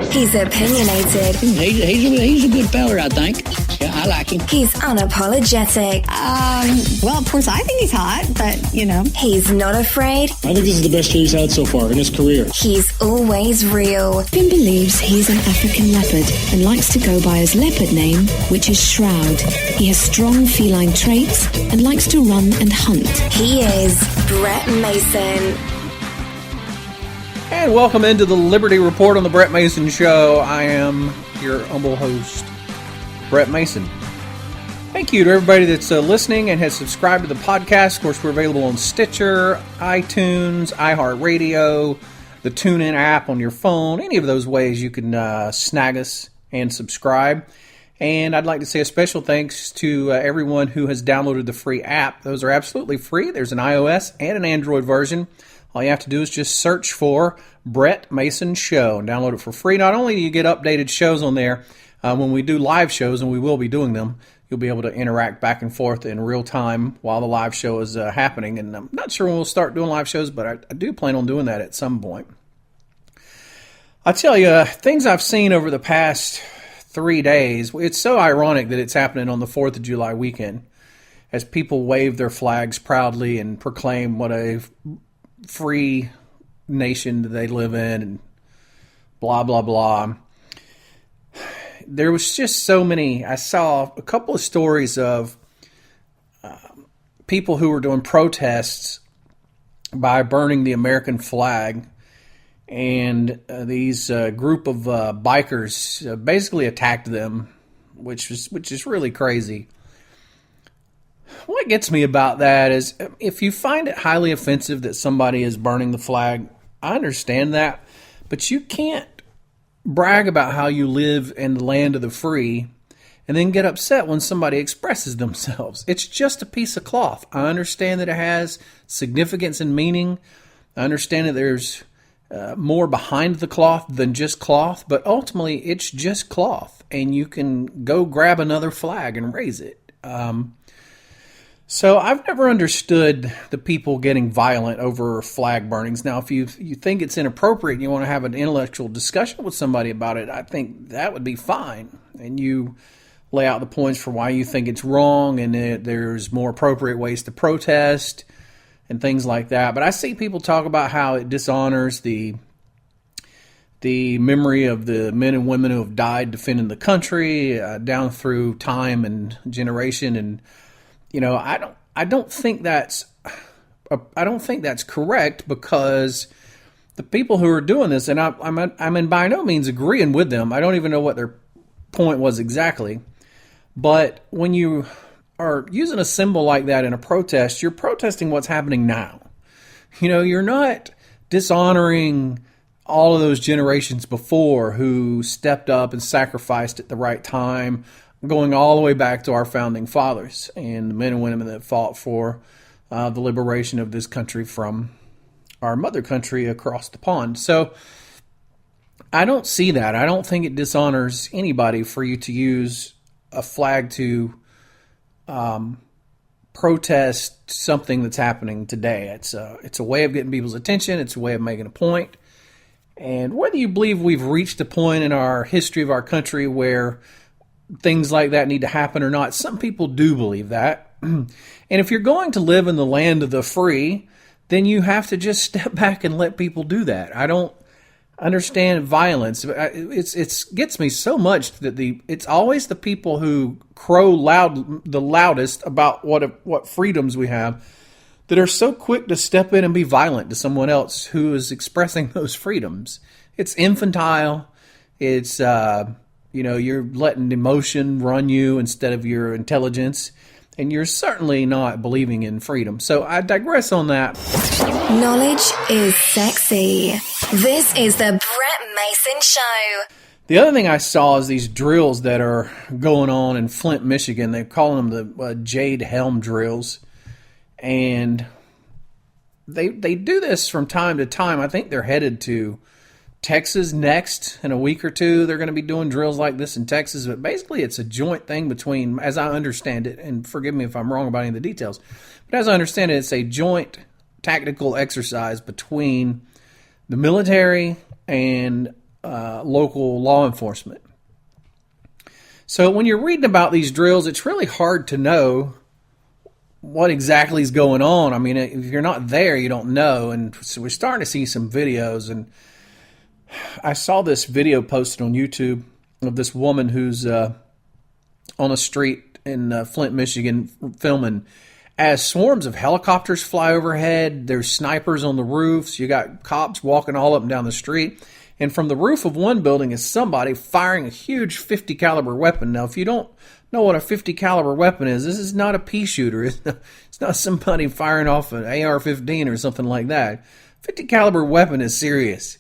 He's opinionated. He's a good feller, I think. Yeah, I like him. He's unapologetic. Well, of course, I think he's hot, but, you know. He's not afraid. I think this is the best year he's had so far in his career. He's always real. Finn believes he's an African leopard and likes to go by his leopard name, which is Shroud. He has strong feline traits and likes to run and hunt. He is Brett Mason. And welcome into the Liberty Report on the Brett Mason Show. I am your humble host, Brett Mason. Thank you to everybody that's listening and has subscribed to the podcast. Of course, we're available on Stitcher, iTunes, iHeartRadio, the TuneIn app on your phone. Any of those ways you can snag us and subscribe. And I'd like to say a special thanks to everyone who has downloaded the free app. Those are absolutely free. There's an iOS and an Android version. All you have to do is just search for Brett Mason Show and download it for free. Not only do you get updated shows on there, when we do live shows, and we will be doing them, you'll be able to interact back and forth in real time while the live show is happening. And I'm not sure when we'll start doing live shows, but I do plan on doing that at some point. I tell you, things I've seen over the past 3 days, it's so ironic that it's happening on the 4th of July weekend as people wave their flags proudly and proclaim what a free nation that they live in and blah, blah, blah. There was just so many. I saw a couple of stories of people who were doing protests by burning the American flag, and these group of bikers basically attacked them, which is really crazy. What gets me about that is if you find it highly offensive that somebody is burning the flag, I understand that, but you can't brag about how you live in the land of the free and then get upset when somebody expresses themselves. It's just a piece of cloth. I understand that it has significance and meaning. I understand that there's more behind the cloth than just cloth, but ultimately it's just cloth, and you can go grab another flag and raise it. So I've never understood the people getting violent over flag burnings. Now, if you think it's inappropriate and you want to have an intellectual discussion with somebody about it, I think that would be fine. And you lay out the points for why you think it's wrong, and there's more appropriate ways to protest and things like that. But I see people talk about how it dishonors the memory of the men and women who have died defending the country down through time and generation. And you know, I don't think that's correct, because the people who are doing this, and I'm in by no means agreeing with them. I don't even know what their point was exactly. But when you are using a symbol like that in a protest, you're protesting what's happening now. You know, you're not dishonoring all of those generations before who stepped up and sacrificed at the right time, going all the way back to our founding fathers and the men and women that fought for the liberation of this country from our mother country across the pond. So I don't see that. I don't think it dishonors anybody for you to use a flag to protest something that's happening today. It's a way of getting people's attention. It's a way of making a point. And whether you believe we've reached a point in our history of our country where things like that need to happen or not, some people do believe that. And if you're going to live in the land of the free, then you have to just step back and let people do that. I don't understand violence. It gets me so much that it's always the people who crow the loudest about what freedoms we have that are so quick to step in and be violent to someone else who is expressing those freedoms. It's infantile. It's you're letting emotion run you instead of your intelligence, and you're certainly not believing in freedom. So I digress on that. Knowledge is sexy. This is the Brett Mason Show. The other thing I saw is these drills that are going on in Flint, Michigan. They're calling them the Jade Helm Drills. And they do this from time to time. I think they're headed to Texas next in a week or two. They're going to be doing drills like this in Texas. But basically it's a joint thing between, as I understand it, and forgive me if I'm wrong about any of the details, but as I understand it, it's a joint tactical exercise between the military and local law enforcement. So when you're reading about these drills, it's really hard to know what exactly is going on. I mean, if you're not there, you don't know. And so we're starting to see some videos. And I saw this video posted on YouTube of this woman who's on a street in Flint, Michigan, filming as swarms of helicopters fly overhead. There's snipers on the roofs. You got cops walking all up and down the street. And from the roof of one building is somebody firing a huge 50 caliber weapon. Now, if you don't know what a 50 caliber weapon is, this is not a pea shooter. It's not somebody firing off an AR-15 or something like that. 50 caliber weapon is serious.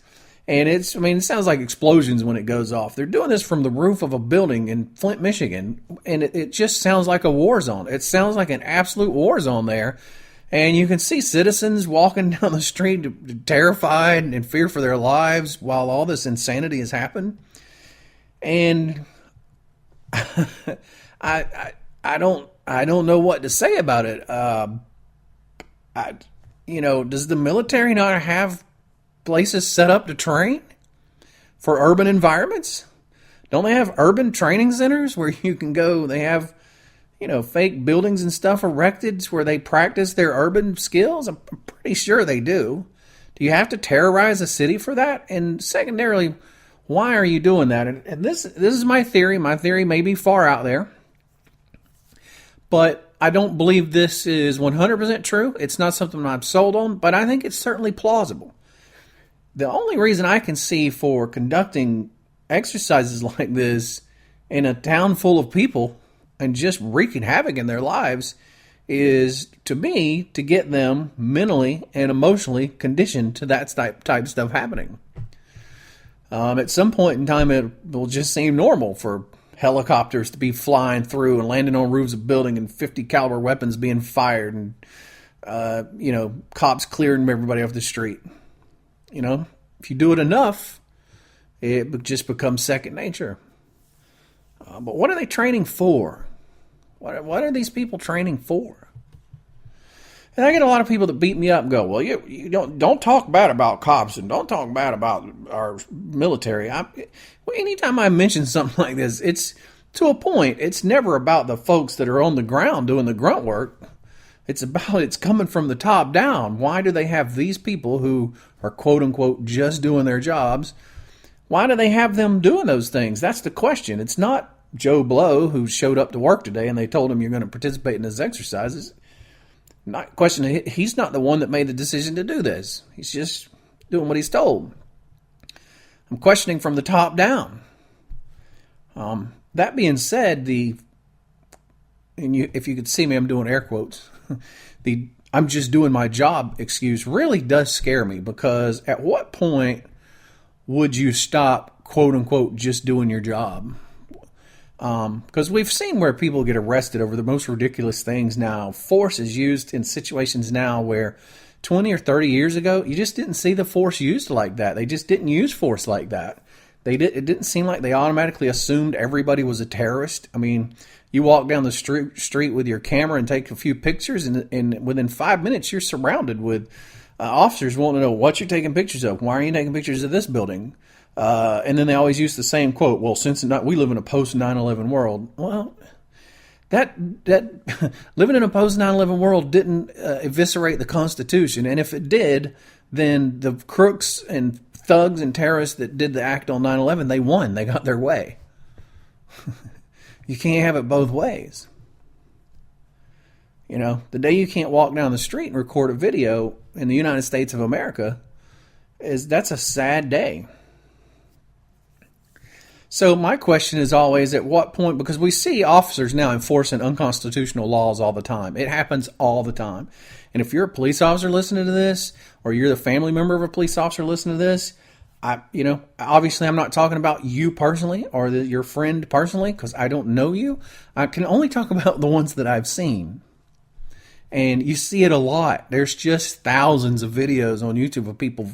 And it sounds like explosions when it goes off. They're doing this from the roof of a building in Flint, Michigan, and it just sounds like a war zone. It sounds like an absolute war zone there. And you can see citizens walking down the street terrified and in fear for their lives while all this insanity has happened. And I don't know what to say about it. Does the military not have places set up to train for urban environments? Don't they have urban training centers where you can go? They have, fake buildings and stuff erected where they practice their urban skills. I'm pretty sure they do. Do you have to terrorize a city for that? And secondarily, why are you doing that? And this is my theory. My theory may be far out there, but I don't believe this is 100% true. It's not something I'm sold on, but I think it's certainly plausible. The only reason I can see for conducting exercises like this in a town full of people and just wreaking havoc in their lives is, to me, to get them mentally and emotionally conditioned to that type of stuff happening. At some point in time, it will just seem normal for helicopters to be flying through and landing on roofs of buildings and 50 caliber weapons being fired and, cops clearing everybody off the street. If you do it enough, it just becomes second nature. But what are they training for? What are these people training for? And I get a lot of people that beat me up and go, well, you don't talk bad about cops and don't talk bad about our military. Anytime I mention something like this, it's to a point. It's never about the folks that are on the ground doing the grunt work. It's coming from the top down. Why do they have these people who are quote unquote just doing their jobs? Why do they have them doing those things? That's the question. It's not Joe Blow who showed up to work today and they told him you're going to participate in his exercises. Not question. He's not the one that made the decision to do this. He's just doing what he's told. I'm questioning from the top down. That being said, if you could see me, I'm doing air quotes. The "I'm just doing my job" excuse really does scare me, because at what point would you stop, quote unquote, just doing your job? Because we've seen where people get arrested over the most ridiculous things now. Force is used in situations now where 20 or 30 years ago, you just didn't see the force used like that. They just didn't use force like that. It didn't seem like they automatically assumed everybody was a terrorist. I mean, you walk down the street with your camera and take a few pictures, and within 5 minutes, you're surrounded with officers wanting to know what you're taking pictures of. Why are you taking pictures of this building? And then they always use the same quote. Well, since we live in a post 9/11 world. Well, that living in a post 9/11 world didn't eviscerate the Constitution. And if it did, then the crooks and thugs and terrorists that did the act on 9/11, they won. They got their way. You can't have it both ways. The day you can't walk down the street and record a video in the United States of America, that's a sad day. So my question is always, at what point, because we see officers now enforcing unconstitutional laws all the time. It happens all the time. And if you're a police officer listening to this, or you're the family member of a police officer listening to this, obviously I'm not talking about you personally or your friend personally, because I don't know you. I can only talk about the ones that I've seen. And you see it a lot. There's just thousands of videos on YouTube of people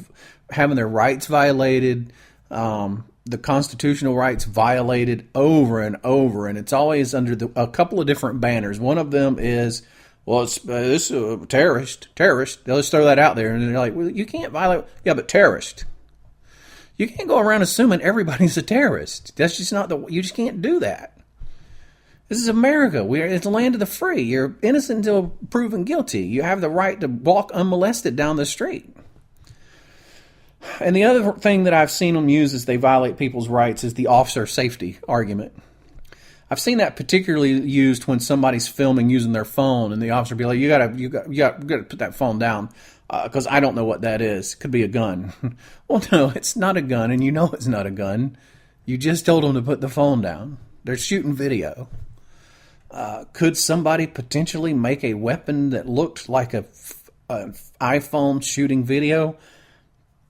having their rights violated, the constitutional rights violated over and over, and it's always under a couple of different banners. One of them is, well, this is a terrorist. They'll just throw that out there, and they're like, well, you can't violate. Yeah, but terrorist. You can't go around assuming everybody's a terrorist. That's just not you just can't do that. This is America. It's the land of the free. You're innocent until proven guilty. You have the right to walk unmolested down the street. And the other thing that I've seen them use as they violate people's rights is the officer safety argument. I've seen that particularly used when somebody's filming using their phone, and the officer be like, "You gotta put that phone down because I don't know what that is. It could be a gun." Well, no, it's not a gun, and you know it's not a gun. You just told them to put the phone down. They're shooting video. Could somebody potentially make a weapon that looked like a iPhone shooting video?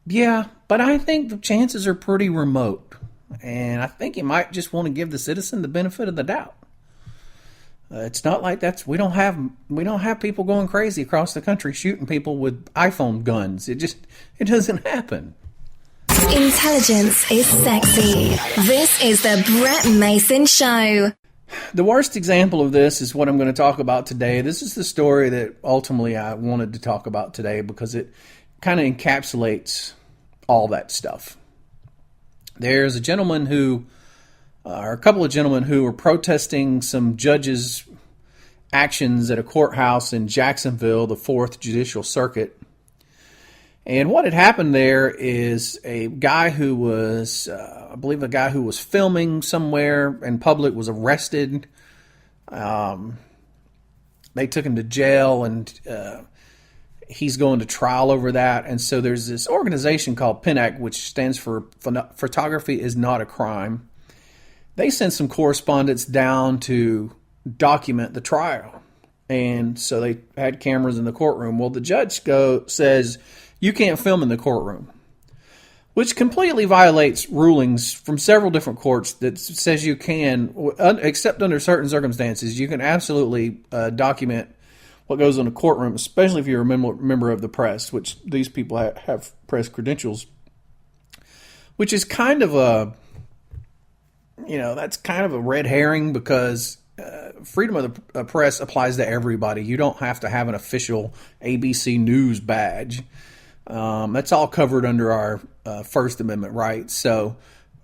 Yeah, but I think the chances are pretty remote. And I think you might just want to give the citizen the benefit of the doubt. It's not like we don't have people going crazy across the country shooting people with iPhone guns. It doesn't happen. Intelligence is sexy. This is the Brett Mason Show. The worst example of this is what I'm going to talk about today. This is the story that ultimately I wanted to talk about today because it kind of encapsulates all that stuff. There's a gentleman or a couple of gentlemen who were protesting some judges' actions at a courthouse in Jacksonville, the 4th Judicial Circuit. And what had happened there is a guy who was, I believe a guy who was filming somewhere in public was arrested. They took him to jail, and he's going to trial over that. And so there's this organization called PNAC, which stands for Photography is Not a Crime. They sent some correspondents down to document the trial. And so they had cameras in the courtroom. Well, the judge says, you can't film in the courtroom, which completely violates rulings from several different courts that says you can, except under certain circumstances, you can absolutely document what goes on in a courtroom, especially if you're a member of the press, which these people have press credentials, which is kind of that's kind of a red herring because freedom of the press applies to everybody. You don't have to have an official ABC News badge. That's all covered under our First Amendment rights. So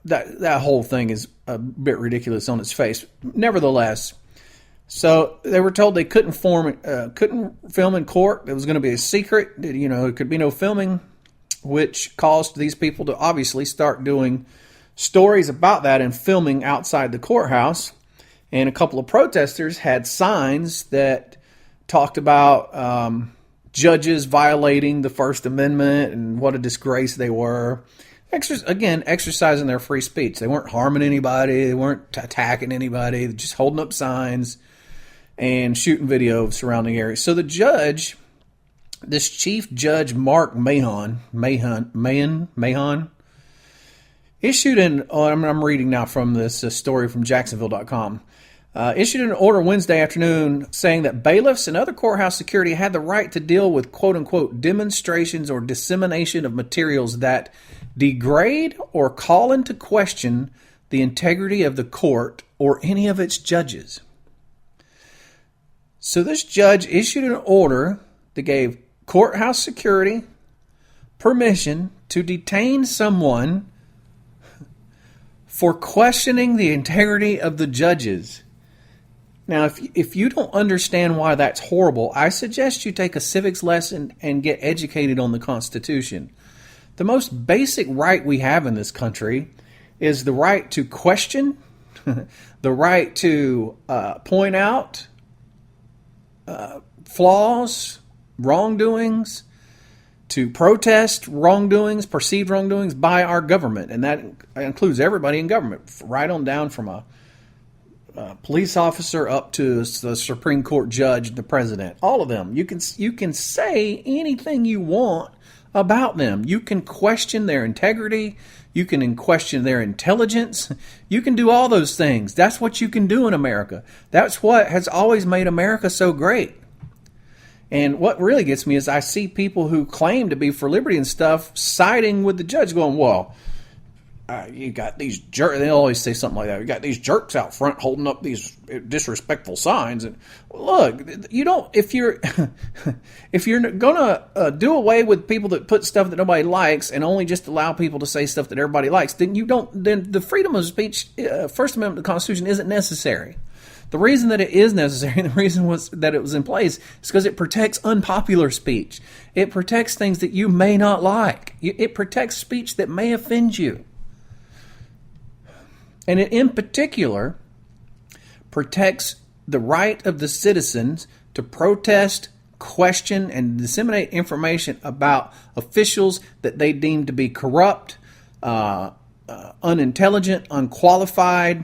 that whole thing is a bit ridiculous on its face. Nevertheless, so they were told they couldn't film in court. It was going to be a secret. It could be no filming, which caused these people to obviously start doing stories about that and filming outside the courthouse. And a couple of protesters had signs that talked about judges violating the First Amendment and what a disgrace they were. Exercising their free speech. They weren't harming anybody. They weren't attacking anybody. Just holding up signs and shooting video of surrounding areas. So the judge, this Chief Judge Mark Mahon, issued I'm reading now from this story from Jacksonville.com, issued an order Wednesday afternoon saying that bailiffs and other courthouse security had the right to deal with quote-unquote demonstrations or dissemination of materials that degrade or call into question the integrity of the court or any of its judges. So this judge issued an order that gave courthouse security permission to detain someone for questioning the integrity of the judges. Now, if you don't understand why that's horrible, I suggest you take a civics lesson and get educated on the Constitution. The most basic right we have in this country is the right to question, the right to point out flaws, wrongdoings, to protest wrongdoings, perceived wrongdoings by our government. And that includes everybody in government, right on down from a police officer up to the Supreme Court judge, the president, all of them. You can say anything you want about them. You can question their integrity. You can question their intelligence. You can do all those things. That's what you can do in America. That's what has always made America so great. And what really gets me is I see people who claim to be for liberty and stuff siding with the judge going, well, you got these jerks. They always say something like that. You got these jerks out front holding up these disrespectful signs. And look, you don't. If you're if you're gonna do away with people that put stuff that nobody likes and only just allow people to say stuff that everybody likes, then you don't. Then the freedom of speech, First Amendment of the Constitution, isn't necessary. The reason that it is necessary, the reason that it was in place, is because it protects unpopular speech. It protects things that you may not like. It protects speech that may offend you. And it, in particular, protects the right of the citizens to protest, question, and disseminate information about officials that they deem to be corrupt, unintelligent, unqualified,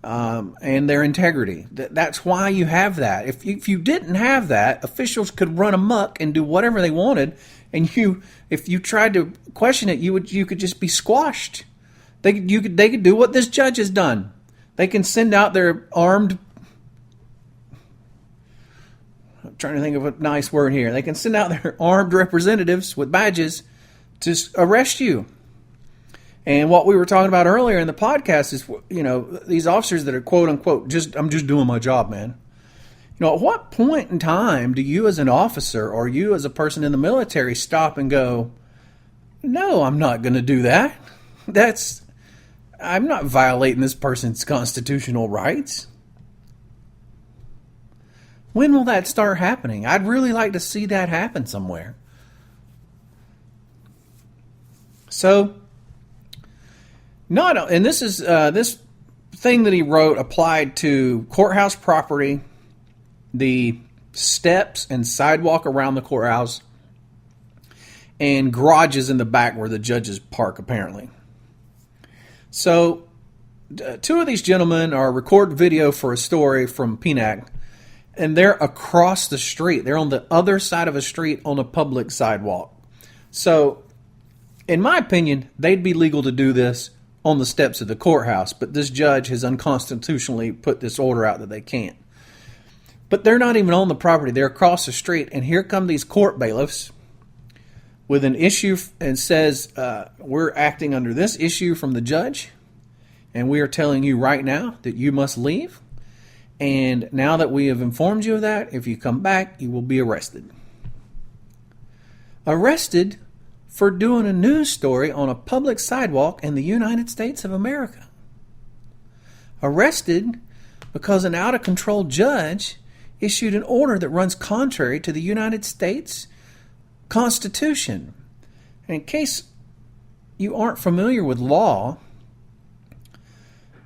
and their integrity. That's why you have that. If you didn't have that, officials could run amok and do whatever they wanted, and if you tried to question it, you could just be squashed. They could do what this judge has done. They can send out their armed. I'm trying to think of a nice word here. They can send out their armed representatives with badges to arrest you. And what we were talking about earlier in the podcast is, these officers that are quote unquote, I'm just doing my job, man. At what point in time do you as an officer or you as a person in the military stop and go, no, I'm not going to do that. I'm not violating this person's constitutional rights. When will that start happening? I'd really like to see that happen somewhere. So, and this is this thing that he wrote applied to courthouse property, the steps and sidewalk around the courthouse, and garages in the back where the judges park, apparently. So, two of these gentlemen are recording video for a story from PNAC, and they're across the street. They're on the other side of a street on a public sidewalk. So, in my opinion, they'd be legal to do this on the steps of the courthouse, but this judge has unconstitutionally put this order out that they can't. But they're not even on the property. They're across the street, and here come these court bailiffs with an issue and says, we're acting under this issue from the judge, and we are telling you right now that you must leave. And now that we have informed you of that, if you come back, you will be arrested. Arrested for doing a news story on a public sidewalk in the United States of America. Arrested because an out-of-control judge issued an order that runs contrary to the United States Constitution. And in case you aren't familiar with law,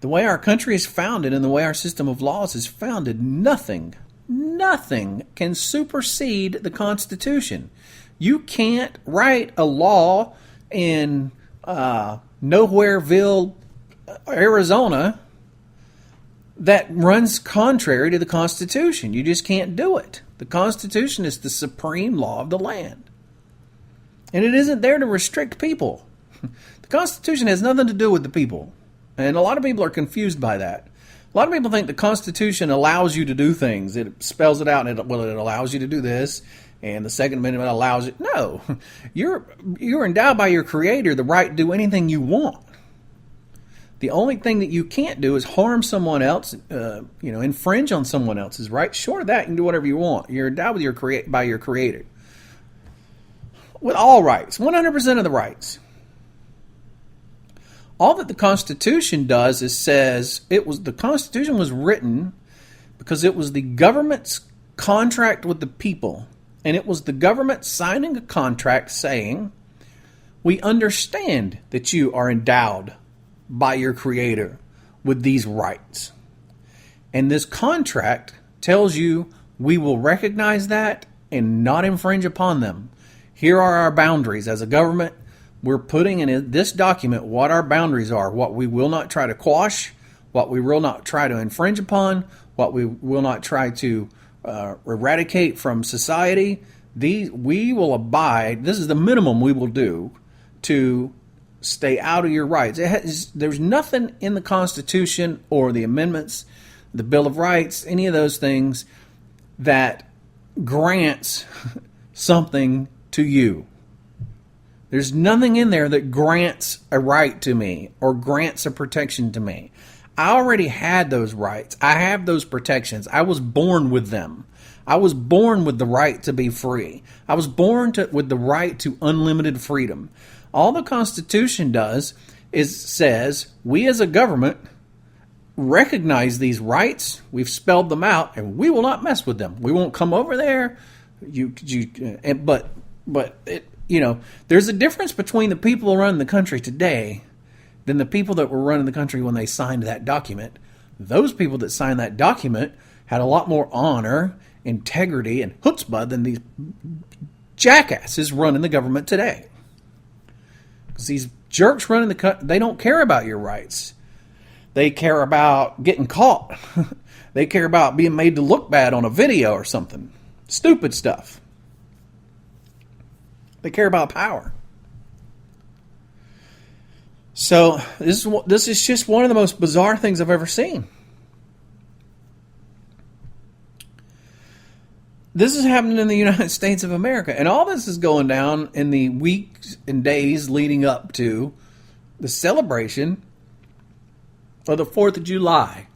the way our country is founded and the way our system of laws is founded, nothing can supersede the Constitution. You can't write a law in Nowhereville, Arizona, that runs contrary to the Constitution. You just can't do it. The Constitution is the supreme law of the land. And it isn't there to restrict people. The Constitution has nothing to do with the people. And a lot of people are confused by that. A lot of people think the Constitution allows you to do things. It spells it out and it allows you to do this. And the Second Amendment allows it. No, you're endowed by your Creator the right to do anything you want. The only thing that you can't do is harm someone else, infringe on someone else's rights. Short of that, you can do whatever you want. You're endowed with by your Creator. With all rights, 100% of the rights. All that the Constitution does is says the Constitution was written because it was the government's contract with the people. And it was the government signing a contract saying, we understand that you are endowed by your Creator with these rights. And this contract tells you we will recognize that and not infringe upon them. Here are our boundaries as a government. We're putting in this document what our boundaries are, what we will not try to quash, what we will not try to infringe upon, what we will not try to eradicate from society. We will abide. This is the minimum we will do to stay out of your rights. There's nothing in the Constitution or the amendments, the Bill of Rights, any of those things that grants something to you. There's nothing in there that grants a right to me or grants a protection to me. I already had those rights. I have those protections. I was born with them. I was born with the right to be free. I was born with the right to unlimited freedom. All the Constitution does is says we as a government recognize these rights. We've spelled them out, and we will not mess with them. We won't come over there. But there's a difference between the people running the country today than the people that were running the country when they signed that document. Those people that signed that document had a lot more honor, integrity, and chutzpah than these jackasses running the government today. Because these jerks running the country, they don't care about your rights. They care about getting caught. They care about being made to look bad on a video or something. Stupid stuff. They care about power. So this is just one of the most bizarre things I've ever seen. This is happening in the United States of America. And all this is going down in the weeks and days leading up to the celebration of the 4th of July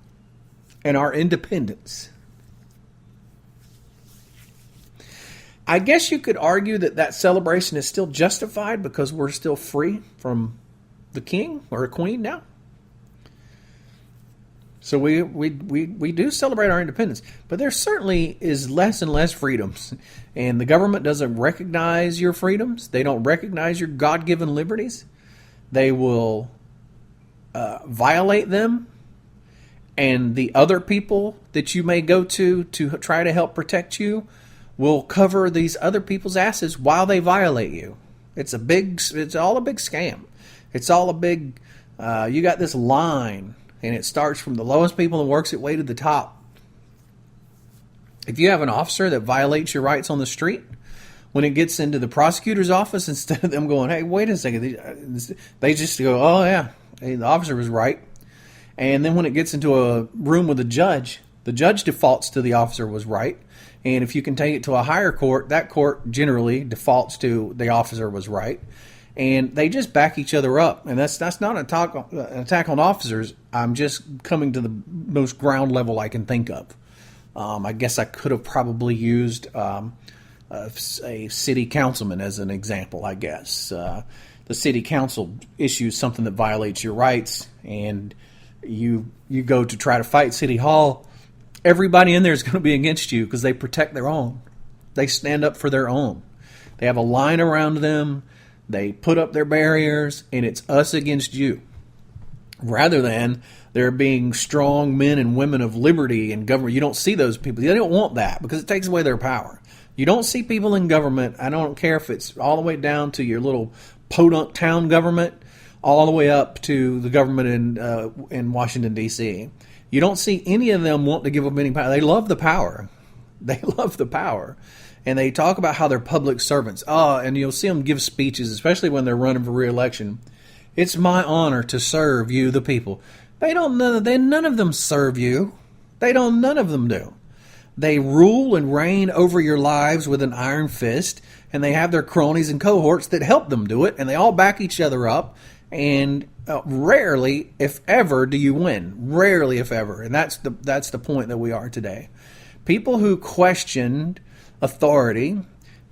and our independence. I guess you could argue that celebration is still justified because we're still free from the king or a queen now. So we do celebrate our independence, but there certainly is less and less freedoms, and the government doesn't recognize your freedoms. They don't recognize your God-given liberties. They will violate them, and the other people that you may go to try to help protect you will cover these other people's asses while they violate you. It's all a big scam. It's all a big, you got this line, and it starts from the lowest people and works its way to the top. If you have an officer that violates your rights on the street, when it gets into the prosecutor's office, instead of them going, hey, wait a second, they just go, oh yeah, hey, the officer was right. And then when it gets into a room with the judge defaults to the officer was right. And if you can take it to a higher court, that court generally defaults to the officer was right. And they just back each other up. And that's not an attack on officers. I'm just coming to the most ground level I can think of. I guess I could have probably used a city councilman as an example, I guess. The city council issues something that violates your rights, and you go to try to fight City Hall. Everybody in there is going to be against you because they protect their own. They stand up for their own. They have a line around them. They put up their barriers, and it's us against you. Rather than there being strong men and women of liberty and government. You don't see those people. They don't want that because it takes away their power. You don't see people in government. I don't care if it's all the way down to your little podunk town government, all the way up to the government in Washington, D.C. You don't see any of them want to give up any power. They love the power. They love the power. And they talk about how they're public servants. And you'll see them give speeches, especially when they're running for re-election. It's my honor to serve you, the people. None of them serve you. None of them do. They rule and reign over your lives with an iron fist, and they have their cronies and cohorts that help them do it, and they all back each other up, and rarely, if ever, do you win. Rarely, if ever. And that's the point that we are today. People who questioned authority,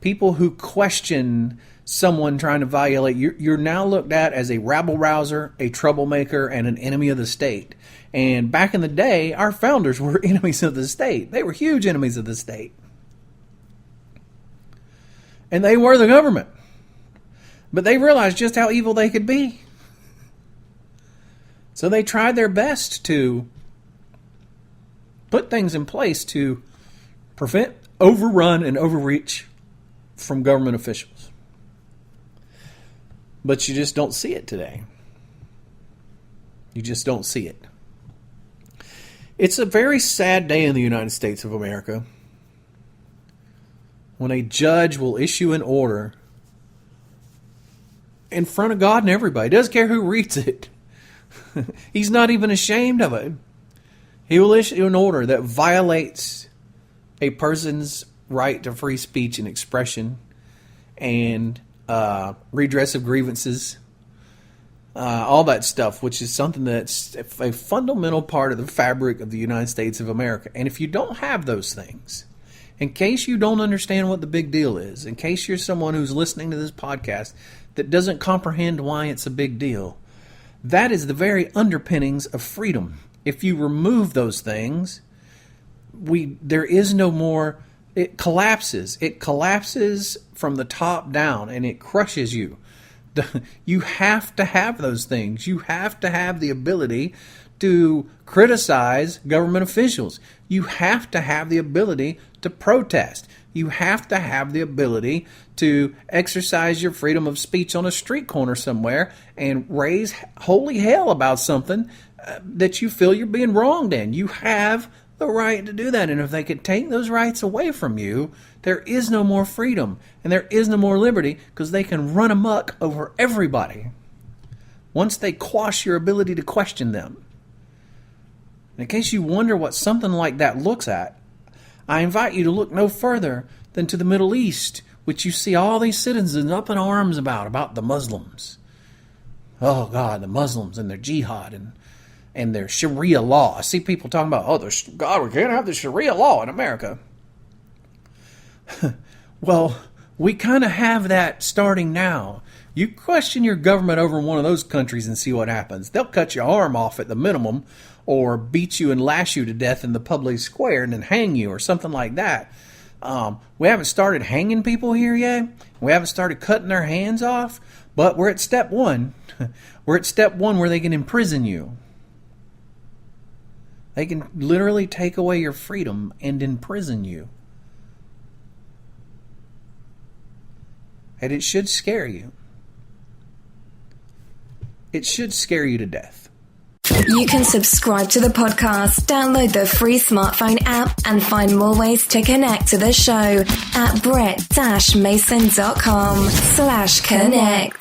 people who question someone trying to violate, you're now looked at as a rabble-rouser, a troublemaker, and an enemy of the state. And back in the day, our founders were enemies of the state. They were huge enemies of the state. And they were the government. But they realized just how evil they could be. So they tried their best to put things in place to prevent overrun and overreach from government officials. But you just don't see it today. You just don't see it. It's a very sad day in the United States of America when a judge will issue an order in front of God and everybody. He doesn't care who reads it. He's not even ashamed of it. He will issue an order that violates a person's right to free speech and expression, and redress of grievances, all that stuff, which is something that's a fundamental part of the fabric of the United States of America. And if you don't have those things, in case you don't understand what the big deal is, in case you're someone who's listening to this podcast that doesn't comprehend why it's a big deal, that is the very underpinnings of freedom. If you remove those things, there is no more. It collapses. It collapses from the top down, and it crushes you. You have to have those things. You have to have the ability to criticize government officials. You have to have the ability to protest. You have to have the ability to exercise your freedom of speech on a street corner somewhere and raise holy hell about something that you feel you're being wronged in. You have the right to do that. And if they could take those rights away from you, there is no more freedom and there is no more liberty, because they can run amok over everybody once they quash your ability to question them. In case you wonder what something like that looks at, I invite you to look no further than to the Middle East, which you see all these citizens up in arms about the Muslims. Oh God, the Muslims and their jihad and their Sharia law. I see people talking about, God, we can't have the Sharia law in America. Well, we kind of have that starting now. You question your government over in one of those countries and see what happens. They'll cut your arm off at the minimum, or beat you and lash you to death in the public square and then hang you or something like that. We haven't started hanging people here yet. We haven't started cutting their hands off, but we're at step one. We're at step one where they can imprison you. They can literally take away your freedom and imprison you. And it should scare you. It should scare you to death. You can subscribe to the podcast, download the free smartphone app, and find more ways to connect to the show at brett-mason.com/connect.